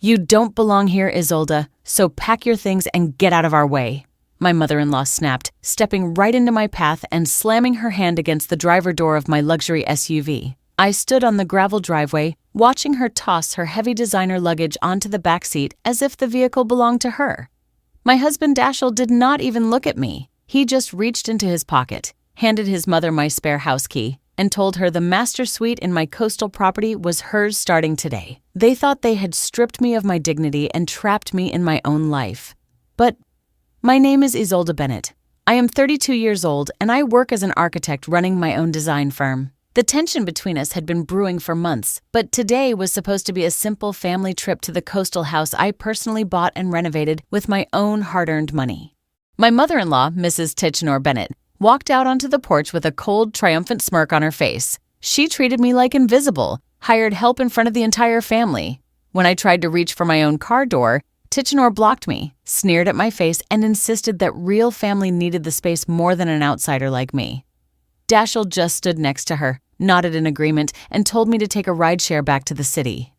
"You don't belong here, Isolde, so pack your things and get out of our way," my mother-in-law snapped, stepping right into my path and slamming her hand against the driver door of my luxury SUV. I stood on the gravel driveway, watching her toss her heavy designer luggage onto the back seat as if the vehicle belonged to her. My husband Dashiell did not even look at me. He just reached into his pocket, handed his mother my spare house key, and told her the master suite in my coastal property was hers starting today. They thought they had stripped me of my dignity and trapped me in my own life. But my name is Isolde Bennett. I am 32 years old, and I work as an architect running my own design firm. The tension between us had been brewing for months, but today was supposed to be a simple family trip to the coastal house I personally bought and renovated with my own hard-earned money. My mother-in-law, Mrs. Tichenor Bennett, walked out onto the porch with a cold, triumphant smirk on her face. She treated me like invisible, hired help in front of the entire family. When I tried to reach for my own car door, Tichenor blocked me, sneered at my face, and insisted that real family needed the space more than an outsider like me. Dashiell just stood next to her, nodded in agreement, and told me to take a rideshare back to the city.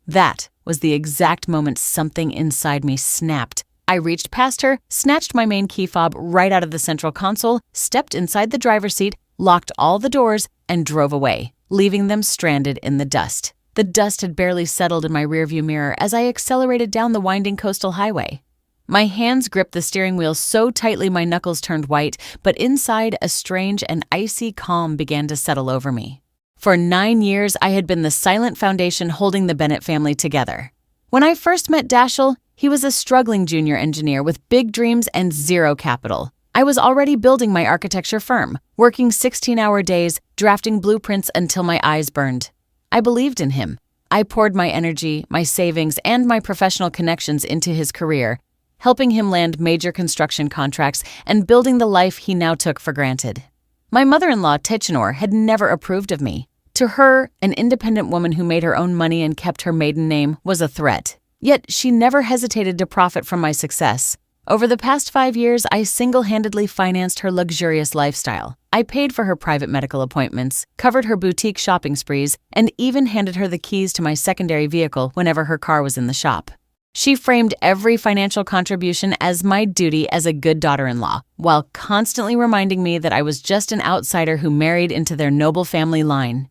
That was the exact moment something inside me snapped. I reached past her, snatched my main key fob right out of the central console, stepped inside the driver's seat, locked all the doors, and drove away, leaving them stranded in the dust. The dust had barely settled in my rearview mirror as I accelerated down the winding coastal highway. My hands gripped the steering wheel so tightly my knuckles turned white, but inside a strange and icy calm began to settle over me. For 9 years, I had been the silent foundation holding the Bennett family together. When I first met Dashiell, he was a struggling junior engineer with big dreams and zero capital. I was already building my architecture firm, working 16-hour days, drafting blueprints until my eyes burned. I believed in him. I poured my energy, my savings, and my professional connections into his career, helping him land major construction contracts and building the life he now took for granted. My mother-in-law, Tichenor, had never approved of me. To her, an independent woman who made her own money and kept her maiden name was a threat. Yet she never hesitated to profit from my success. Over the past 5 years, I single-handedly financed her luxurious lifestyle. I paid for her private medical appointments, covered her boutique shopping sprees, and even handed her the keys to my secondary vehicle whenever her car was in the shop. She framed every financial contribution as my duty as a good daughter-in-law, while constantly reminding me that I was just an outsider who married into their noble family line.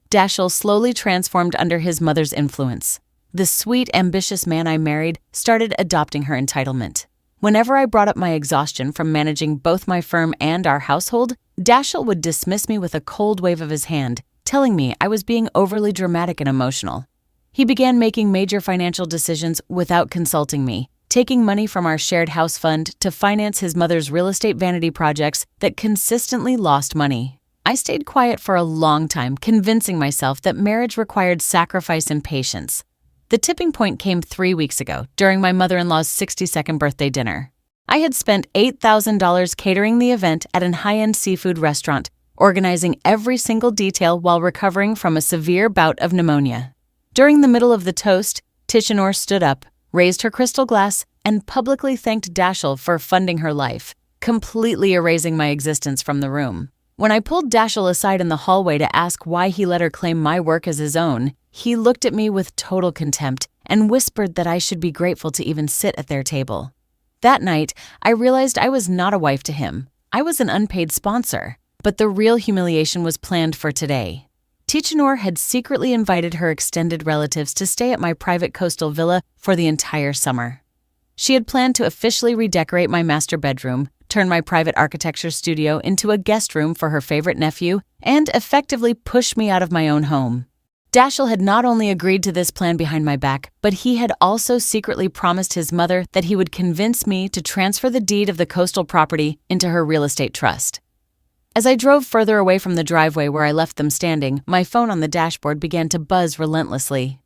Dashiell slowly transformed under his mother's influence. The sweet, ambitious man I married started adopting her entitlement. Whenever I brought up my exhaustion from managing both my firm and our household, Dashiell would dismiss me with a cold wave of his hand, telling me I was being overly dramatic and emotional. He began making major financial decisions without consulting me, taking money from our shared house fund to finance his mother's real estate vanity projects that consistently lost money. I stayed quiet for a long time, convincing myself that marriage required sacrifice and patience. The tipping point came 3 weeks ago, during my mother-in-law's 62nd birthday dinner. I had spent $8,000 catering the event at an high-end seafood restaurant, organizing every single detail while recovering from a severe bout of pneumonia. During the middle of the toast, Tichenor stood up, raised her crystal glass, and publicly thanked Dashiell for funding her life, completely erasing my existence from the room. When I pulled Dashiell aside in the hallway to ask why he let her claim my work as his own, he looked at me with total contempt and whispered that I should be grateful to even sit at their table. That night, I realized I was not a wife to him. I was an unpaid sponsor, but the real humiliation was planned for today. Tichenor had secretly invited her extended relatives to stay at my private coastal villa for the entire summer. She had planned to officially redecorate my master bedroom, turn my private architecture studio into a guest room for her favorite nephew, and effectively push me out of my own home. Dashiell had not only agreed to this plan behind my back, but he had also secretly promised his mother that he would convince me to transfer the deed of the coastal property into her real estate trust. As I drove further away from the driveway where I left them standing, my phone on the dashboard began to buzz relentlessly.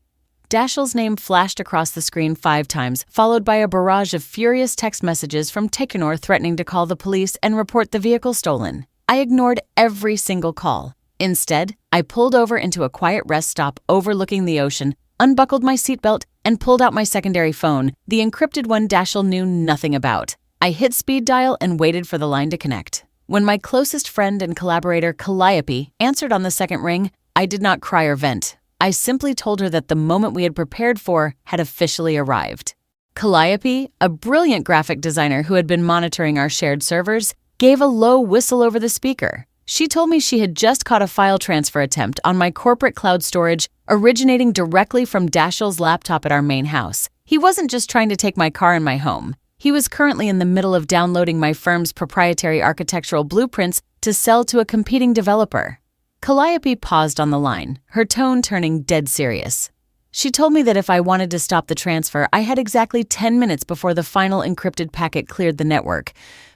Dashiell's name flashed across the screen 5 times, followed by a barrage of furious text messages from Tichenor threatening to call the police and report the vehicle stolen. I ignored every single call. Instead, I pulled over into a quiet rest stop overlooking the ocean, unbuckled my seatbelt, and pulled out my secondary phone, the encrypted one Dashiell knew nothing about. I hit speed dial and waited for the line to connect. When my closest friend and collaborator Calliope answered on the second ring, I did not cry or vent. I simply told her that the moment we had prepared for had officially arrived. Calliope, a brilliant graphic designer who had been monitoring our shared servers, gave a low whistle over the speaker. She told me she had just caught a file transfer attempt on my corporate cloud storage originating directly from Dashiell's laptop at our main house. He wasn't just trying to take my car and my home. He was currently in the middle of downloading my firm's proprietary architectural blueprints to sell to a competing developer. Calliope paused on the line, her tone turning dead serious. She told me that if I wanted to stop the transfer, I had exactly 10 minutes before the final encrypted packet cleared the network.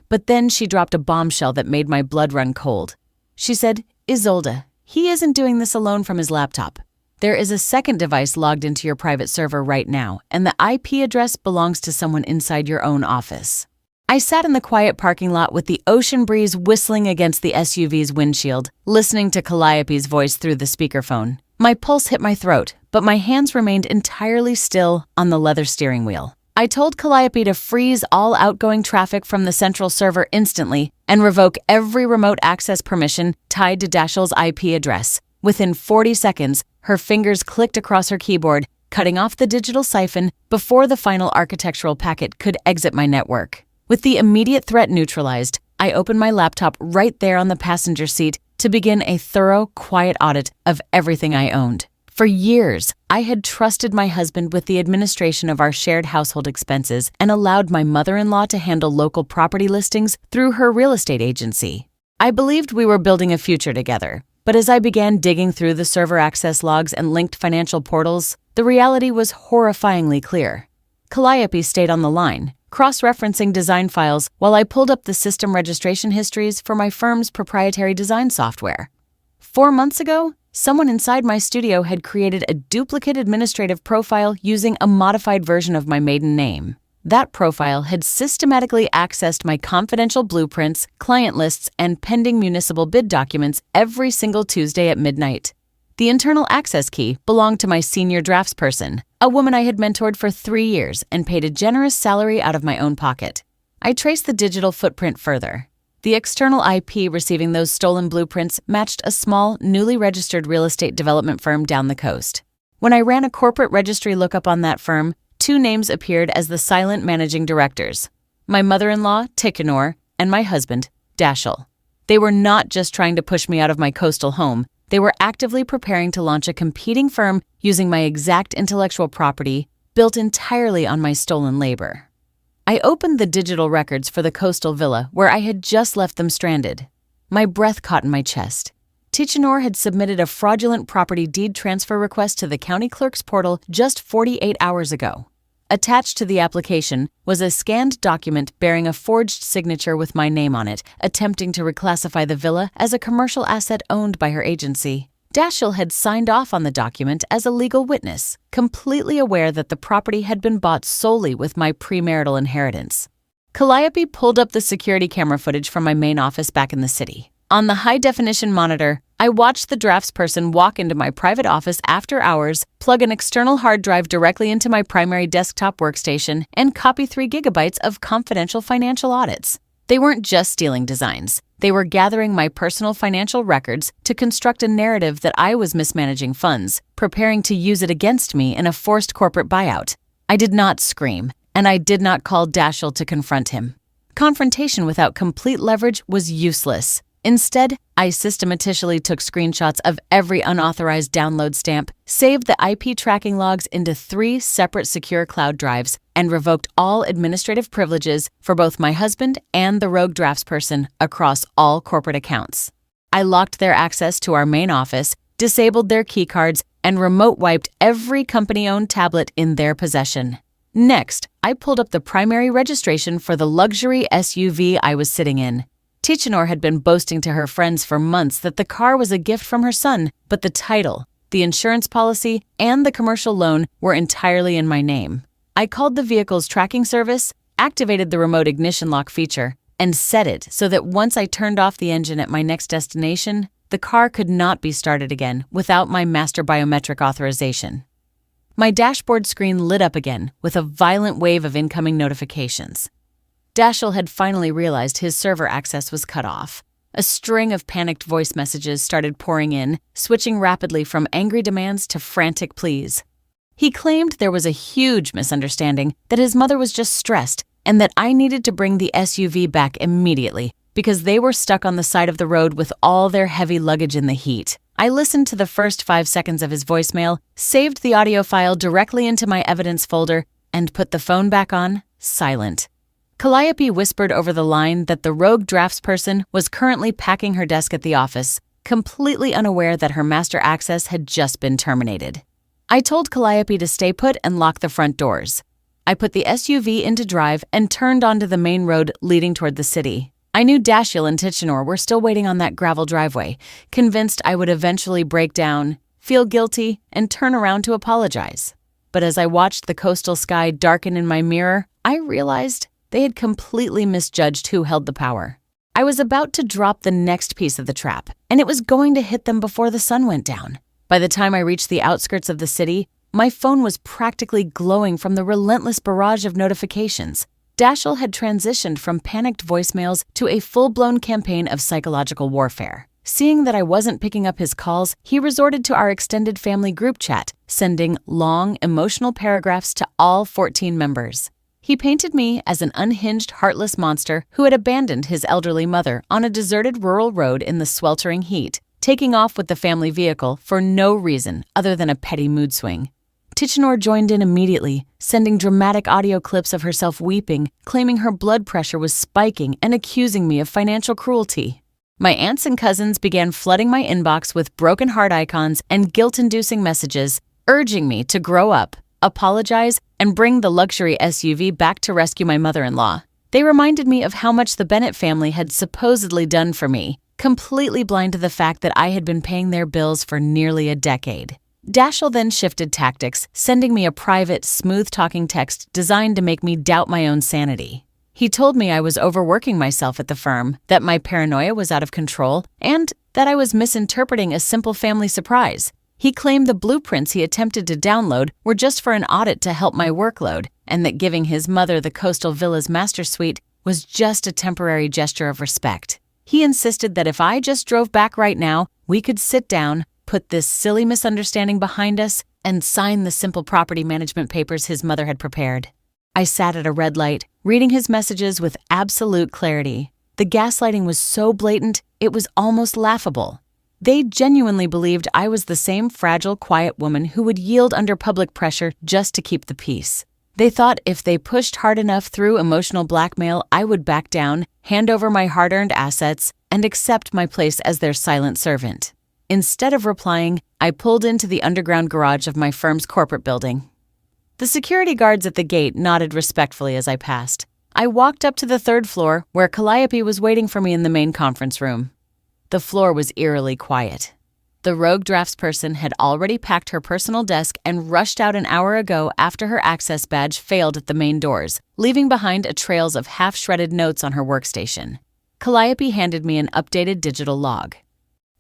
But then she dropped a bombshell that made my blood run cold. She said, "Isolde, he isn't doing this alone from his laptop. There is a second device logged into your private server right now, and the IP address belongs to someone inside your own office." I sat in the quiet parking lot with the ocean breeze whistling against the SUV's windshield, listening to Calliope's voice through the speakerphone. My pulse hit my throat, but my hands remained entirely still on the leather steering wheel. I told Calliope to freeze all outgoing traffic from the central server instantly and revoke every remote access permission tied to Dashiell's IP address. Within 40 seconds, her fingers clicked across her keyboard, cutting off the digital siphon before the final architectural packet could exit my network. With the immediate threat neutralized, I opened my laptop right there on the passenger seat to begin a thorough, quiet audit of everything I owned. For years, I had trusted my husband with the administration of our shared household expenses and allowed my mother-in-law to handle local property listings through her real estate agency. I believed we were building a future together, but as I began digging through the server access logs and linked financial portals, the reality was horrifyingly clear. Calliope stayed on the line, cross-referencing design files while I pulled up the system registration histories for my firm's proprietary design software. 4 months ago, someone inside my studio had created a duplicate administrative profile using a modified version of my maiden name. That profile had systematically accessed my confidential blueprints, client lists, and pending municipal bid documents every single Tuesday at midnight. The internal access key belonged to my senior draftsperson, a woman I had mentored for 3 years and paid a generous salary out of my own pocket. I traced the digital footprint further. The external IP receiving those stolen blueprints matched a small, newly registered real estate development firm down the coast. When I ran a corporate registry lookup on that firm, 2 names appeared as the silent managing directors: my mother-in-law, Tikhonor, and my husband, Dashiell. They were not just trying to push me out of my coastal home, they were actively preparing to launch a competing firm using my exact intellectual property, built entirely on my stolen labor. I opened the digital records for the coastal villa where I had just left them stranded. My breath caught in my chest. Tikhonor had submitted a fraudulent property deed transfer request to the county clerk's portal just 48 hours ago. Attached to the application was a scanned document bearing a forged signature with my name on it, attempting to reclassify the villa as a commercial asset owned by her agency. Dashiell had signed off on the document as a legal witness, completely aware that the property had been bought solely with my premarital inheritance. Calliope pulled up the security camera footage from my main office back in the city. On the high-definition monitor, I watched the draftsperson walk into my private office after hours, plug an external hard drive directly into my primary desktop workstation, and copy 3 gigabytes of confidential financial audits. They weren't just stealing designs. They were gathering my personal financial records to construct a narrative that I was mismanaging funds, preparing to use it against me in a forced corporate buyout. I did not scream, and I did not call Dashiell to confront him. Confrontation without complete leverage was useless. Instead, I systematically took screenshots of every unauthorized download stamp, saved the IP tracking logs into 3 separate secure cloud drives, and revoked all administrative privileges for both my husband and the rogue draftsperson across all corporate accounts. I locked their access to our main office, disabled their keycards, and remote wiped every company-owned tablet in their possession. Next, I pulled up the primary registration for the luxury SUV I was sitting in. Tikhonor had been boasting to her friends for months that the car was a gift from her son, but the title, the insurance policy, and the commercial loan were entirely in my name. I called the vehicle's tracking service, activated the remote ignition lock feature, and set it so that once I turned off the engine at my next destination, the car could not be started again without my master biometric authorization. My dashboard screen lit up again with a violent wave of incoming notifications. Dashiell had finally realized his server access was cut off. A string of panicked voice messages started pouring in, switching rapidly from angry demands to frantic pleas. He claimed there was a huge misunderstanding, that his mother was just stressed, and that I needed to bring the SUV back immediately because they were stuck on the side of the road with all their heavy luggage in the heat. I listened to the first 5 seconds of his voicemail, saved the audio file directly into my evidence folder, and put the phone back on, silent. Calliope whispered over the line that the rogue draftsperson was currently packing her desk at the office, completely unaware that her master access had just been terminated. I told Calliope to stay put and lock the front doors. I put the SUV into drive and turned onto the main road leading toward the city. I knew Dashiell and Tichenor were still waiting on that gravel driveway, convinced I would eventually break down, feel guilty, and turn around to apologize. But as I watched the coastal sky darken in my mirror, I realized they had completely misjudged who held the power. I was about to drop the next piece of the trap, and it was going to hit them before the sun went down. By the time I reached the outskirts of the city, my phone was practically glowing from the relentless barrage of notifications. Dashiell had transitioned from panicked voicemails to a full-blown campaign of psychological warfare. Seeing that I wasn't picking up his calls, he resorted to our extended family group chat, sending long, emotional paragraphs to all 14 members. He painted me as an unhinged, heartless monster who had abandoned his elderly mother on a deserted rural road in the sweltering heat, taking off with the family vehicle for no reason other than a petty mood swing. Tichenor joined in immediately, sending dramatic audio clips of herself weeping, claiming her blood pressure was spiking and accusing me of financial cruelty. My aunts and cousins began flooding my inbox with broken heart icons and guilt-inducing messages, urging me to grow up, apologize, and bring the luxury SUV back to rescue my mother-in-law. They reminded me of how much the Bennett family had supposedly done for me, completely blind to the fact that I had been paying their bills for nearly a decade. Dashiell then shifted tactics, sending me a private, smooth-talking text designed to make me doubt my own sanity. He told me I was overworking myself at the firm, that my paranoia was out of control, and that I was misinterpreting a simple family surprise. He claimed the blueprints he attempted to download were just for an audit to help my workload, and that giving his mother the Coastal Villa's master suite was just a temporary gesture of respect. He insisted that if I just drove back right now, we could sit down, put this silly misunderstanding behind us, and sign the simple property management papers his mother had prepared. I sat at a red light, reading his messages with absolute clarity. The gaslighting was so blatant, it was almost laughable. They genuinely believed I was the same fragile, quiet woman who would yield under public pressure just to keep the peace. They thought if they pushed hard enough through emotional blackmail, I would back down, hand over my hard-earned assets, and accept my place as their silent servant. Instead of replying, I pulled into the underground garage of my firm's corporate building. The security guards at the gate nodded respectfully as I passed. I walked up to the 3rd floor, where Calliope was waiting for me in the main conference room. The floor was eerily quiet. The rogue draftsperson had already packed her personal desk and rushed out an hour ago after her access badge failed at the main doors, leaving behind a trails of half-shredded notes on her workstation. Calliope handed me an updated digital log.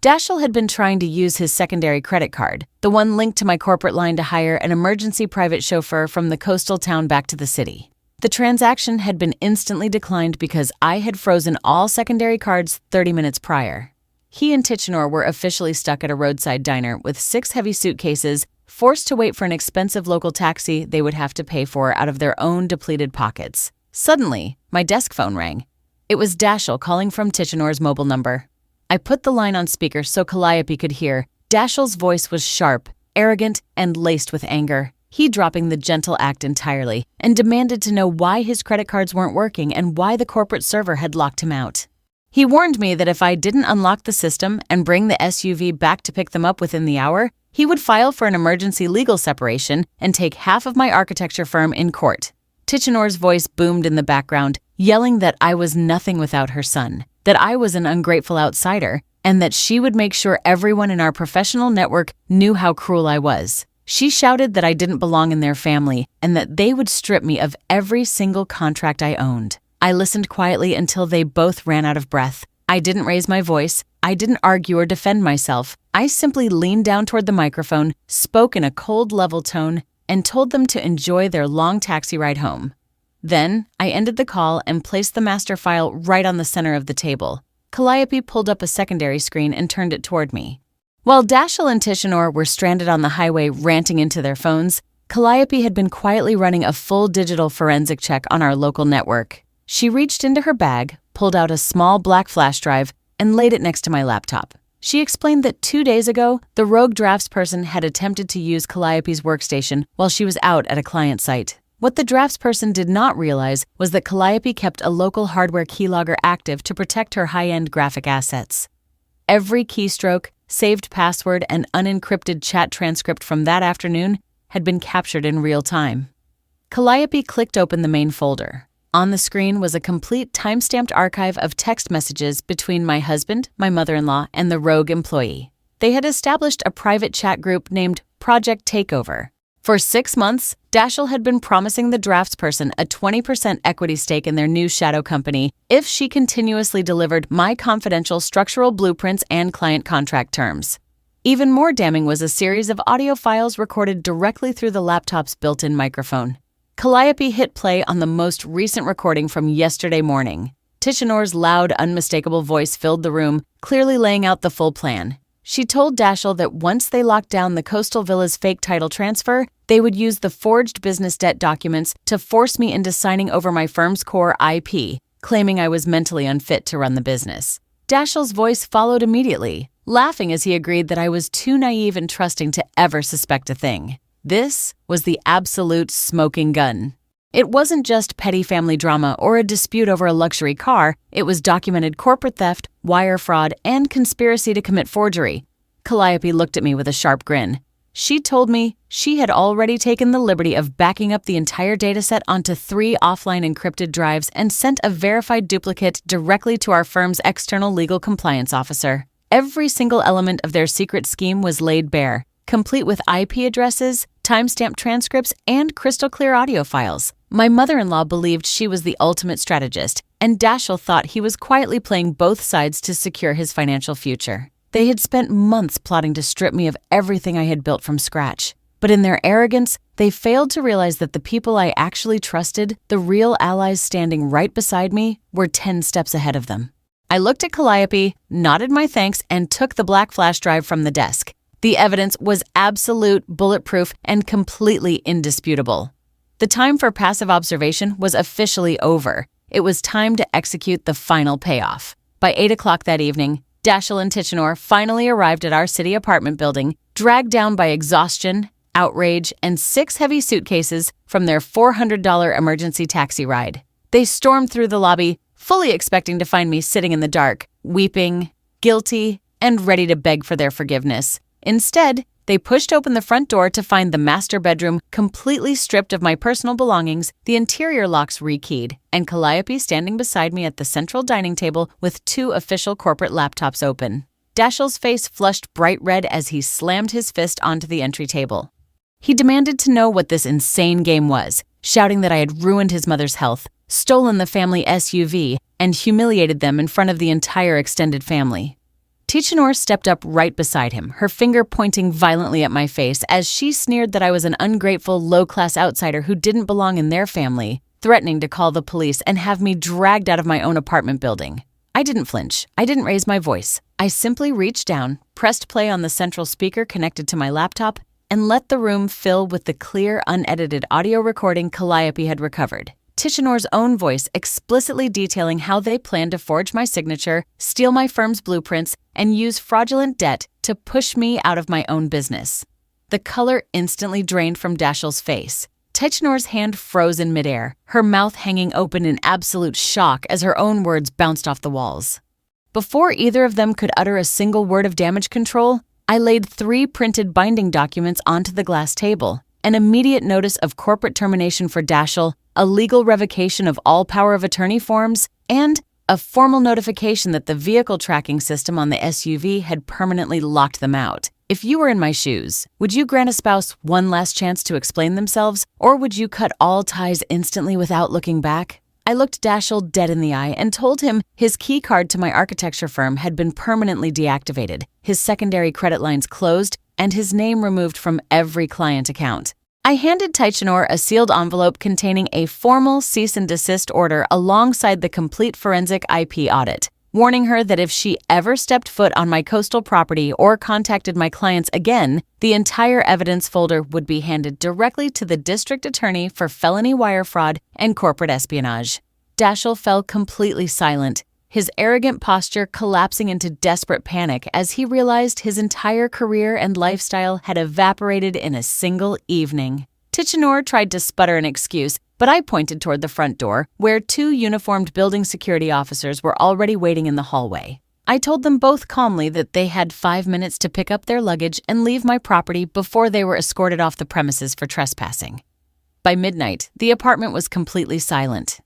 Dashiell had been trying to use his secondary credit card, the one linked to my corporate line, to hire an emergency private chauffeur from the coastal town back to the city. The transaction had been instantly declined because I had frozen all secondary cards 30 minutes prior. He and Tichenor were officially stuck at a roadside diner with 6 heavy suitcases, forced to wait for an expensive local taxi they would have to pay for out of their own depleted pockets. Suddenly, my desk phone rang. It was Dashiell calling from Tichenor's mobile number. I put the line on speaker so Calliope could hear. Dashiell's voice was sharp, arrogant, and laced with anger. He dropping the gentle act entirely and demanded to know why his credit cards weren't working and why the corporate server had locked him out. He warned me that if I didn't unlock the system and bring the SUV back to pick them up within the hour, he would file for an emergency legal separation and take half of my architecture firm in court. Tichenor's voice boomed in the background, yelling that I was nothing without her son, that I was an ungrateful outsider, and that she would make sure everyone in our professional network knew how cruel I was. She shouted that I didn't belong in their family and that they would strip me of every single contract I owned. I listened quietly until they both ran out of breath. I didn't raise my voice. I didn't argue or defend myself. I simply leaned down toward the microphone, spoke in a cold, level tone, and told them to enjoy their long taxi ride home. Then, I ended the call and placed the master file right on the center of the table. Calliope pulled up a secondary screen and turned it toward me. While Dashiell and Tichenor were stranded on the highway ranting into their phones, Calliope had been quietly running a full digital forensic check on our local network. She reached into her bag, pulled out a small black flash drive, and laid it next to my laptop. She explained that 2 days ago, the rogue draftsperson had attempted to use Calliope's workstation while she was out at a client site. What the draftsperson did not realize was that Calliope kept a local hardware keylogger active to protect her high-end graphic assets. Every keystroke, saved password, and unencrypted chat transcript from that afternoon had been captured in real time. Calliope clicked open the main folder. On the screen was a complete time-stamped archive of text messages between my husband, my mother-in-law, and the rogue employee. They had established a private chat group named Project Takeover. For 6 months, Dashiell had been promising the draftsperson a 20% equity stake in their new shadow company if she continuously delivered my confidential structural blueprints and client contract terms. Even more damning was a series of audio files recorded directly through the laptop's built-in microphone. Calliope hit play on the most recent recording from yesterday morning. Tichenor's loud, unmistakable voice filled the room, clearly laying out the full plan. She told Dashiell that once they locked down the Coastal Villa's fake title transfer, they would use the forged business debt documents to force me into signing over my firm's core IP, claiming I was mentally unfit to run the business. Dashiell's voice followed immediately, laughing as he agreed that I was too naive and trusting to ever suspect a thing. This was the absolute smoking gun. It wasn't just petty family drama or a dispute over a luxury car, it was documented corporate theft, wire fraud, and conspiracy to commit forgery. Calliope looked at me with a sharp grin. She told me she had already taken the liberty of backing up the entire dataset onto 3 offline encrypted drives and sent a verified duplicate directly to our firm's external legal compliance officer. Every single element of their secret scheme was laid bare, complete with IP addresses, timestamp transcripts, and crystal-clear audio files. My mother-in-law believed she was the ultimate strategist, and Dashiell thought he was quietly playing both sides to secure his financial future. They had spent months plotting to strip me of everything I had built from scratch. But in their arrogance, they failed to realize that the people I actually trusted, the real allies standing right beside me, were 10 steps ahead of them. I looked at Calliope, nodded my thanks, and took the black flash drive from the desk. The evidence was absolute, bulletproof, and completely indisputable. The time for passive observation was officially over. It was time to execute the final payoff. By 8 o'clock that evening, Dashiell and Tichenor finally arrived at our city apartment building, dragged down by exhaustion, outrage, and 6 heavy suitcases from their $400 emergency taxi ride. They stormed through the lobby, fully expecting to find me sitting in the dark, weeping, guilty, and ready to beg for their forgiveness. Instead, they pushed open the front door to find the master bedroom completely stripped of my personal belongings, the interior locks rekeyed, and Calliope standing beside me at the central dining table with 2 official corporate laptops open. Dashiell's face flushed bright red as he slammed his fist onto the entry table. He demanded to know what this insane game was, shouting that I had ruined his mother's health, stolen the family SUV, and humiliated them in front of the entire extended family. Tichenor stepped up right beside him, her finger pointing violently at my face as she sneered that I was an ungrateful, low-class outsider who didn't belong in their family, threatening to call the police and have me dragged out of my own apartment building. I didn't flinch. I didn't raise my voice. I simply reached down, pressed play on the central speaker connected to my laptop, and let the room fill with the clear, unedited audio recording Calliope had recovered. Tichenor's own voice explicitly detailing how they planned to forge my signature, steal my firm's blueprints, and use fraudulent debt to push me out of my own business. The color instantly drained from Dashiell's face. Tichenor's hand froze in midair, her mouth hanging open in absolute shock as her own words bounced off the walls. Before either of them could utter a single word of damage control, I laid 3 printed binding documents onto the glass table, an immediate notice of corporate termination for Dashiell, a legal revocation of all power of attorney forms, and a formal notification that the vehicle tracking system on the SUV had permanently locked them out. If you were in my shoes, would you grant a spouse one last chance to explain themselves, or would you cut all ties instantly without looking back? I looked Dashiell dead in the eye and told him his key card to my architecture firm had been permanently deactivated, his secondary credit lines closed, and his name removed from every client account. I handed Tichenor a sealed envelope containing a formal cease and desist order alongside the complete forensic IP audit. warning her that if she ever stepped foot on my coastal property or contacted my clients again, the entire evidence folder would be handed directly to the district attorney for felony wire fraud and corporate espionage. Dashiell fell completely silent, his arrogant posture collapsing into desperate panic as he realized his entire career and lifestyle had evaporated in a single evening. Tichenor tried to sputter an excuse, but I pointed toward the front door, where 2 uniformed building security officers were already waiting in the hallway. I told them both calmly that they had 5 minutes to pick up their luggage and leave my property before they were escorted off the premises for trespassing. By midnight, the apartment was completely silent.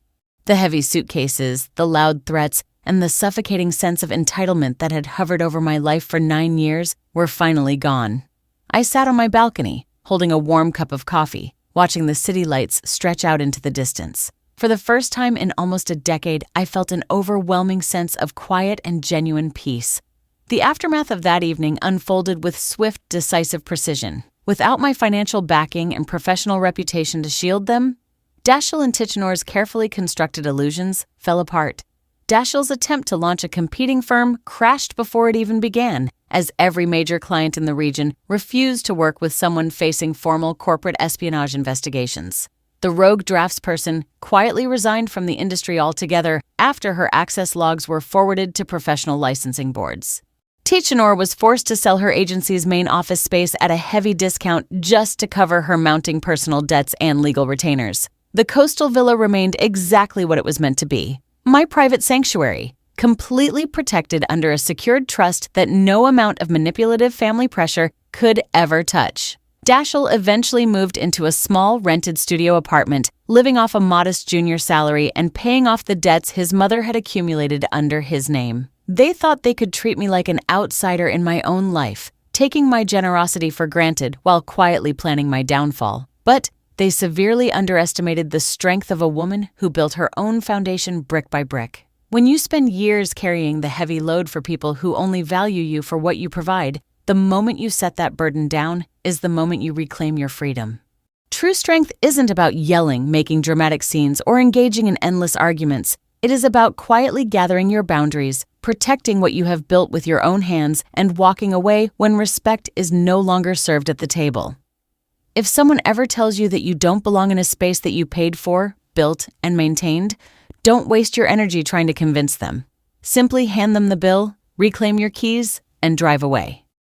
The heavy suitcases, the loud threats, and the suffocating sense of entitlement that had hovered over my life for 9 years were finally gone. I sat on my balcony, holding a warm cup of coffee, watching the city lights stretch out into the distance. For the first time in almost a decade, I felt an overwhelming sense of quiet and genuine peace. The aftermath of that evening unfolded with swift, decisive precision. Without my financial backing and professional reputation to shield them, Dashiell and Tichenor's carefully constructed illusions fell apart. Dashiell's attempt to launch a competing firm crashed before it even began, as every major client in the region refused to work with someone facing formal corporate espionage investigations. The rogue draftsperson quietly resigned from the industry altogether after her access logs were forwarded to professional licensing boards. Tichenor was forced to sell her agency's main office space at a heavy discount just to cover her mounting personal debts and legal retainers. The coastal villa remained exactly what it was meant to be. My private sanctuary, completely protected under a secured trust that no amount of manipulative family pressure could ever touch. Dashiell eventually moved into a small rented studio apartment, living off a modest junior salary and paying off the debts his mother had accumulated under his name. They thought they could treat me like an outsider in my own life, taking my generosity for granted while quietly planning my downfall. But they severely underestimated the strength of a woman who built her own foundation brick by brick. When you spend years carrying the heavy load for people who only value you for what you provide, the moment you set that burden down is the moment you reclaim your freedom. True strength isn't about yelling, making dramatic scenes, or engaging in endless arguments. It is about quietly gathering your boundaries, protecting what you have built with your own hands, and walking away when respect is no longer served at the table. If someone ever tells you that you don't belong in a space that you paid for, built, and maintained, don't waste your energy trying to convince them. Simply hand them the bill, reclaim your keys, and drive away.